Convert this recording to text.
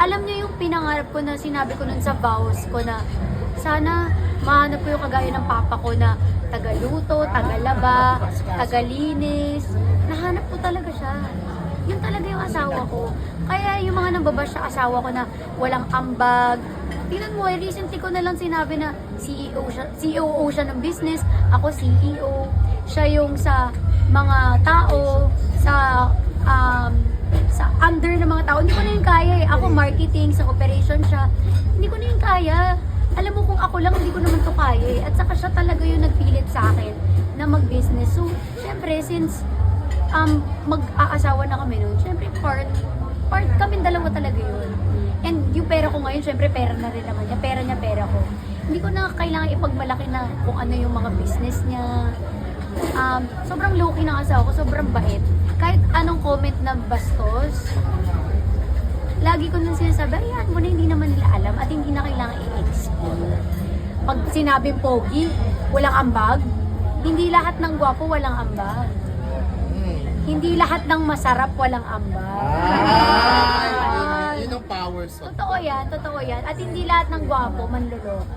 alam niyo yung pinangarap ko na sinabi ko nun sa vows ko na sana mahanap ko yung kagaya ng papa ko na tagaluto, tagalaba, tagalinis. Nahanap ko talaga siya. Yun talaga yung asawa ko. Kaya yung mga nambabash sa asawa ko na walang ambag. Tingnan mo, recently ko na lang sinabi na CEO siya ng business, ako CEO. Siya yung sa mga tao, sa under ng mga tao. Hindi ko na yung kaya eh. Ako marketing, sa operation siya. Hindi ko na yung kaya. Alam mo kung ako lang, hindi ko naman to kaya eh. At saka siya talaga yung nagpilit sa akin na mag-business. So, syempre, since mag-aasawa na kami noon, syempre part kami dalawa talaga yun. And yung pera ko ngayon, syempre pera na rin naman niya. Pera niya, pera ko. Hindi ko na kailangan ipagmalaki na kung ano yung mga business niya. Sobrang low-key ng asawa ko, sobrang bait. Kahit anong comment na bastos, lagi ko nang sinasabi, ayan mo na, hindi naman nila alam at hindi na kailangan i-explain. Pag sinabing pogi, walang ambag, hindi lahat ng gwapo walang ambag. Hindi lahat ng masarap walang ambag. Yun ang power song. Totoo yan. At hindi lahat ng gwapo manloloko.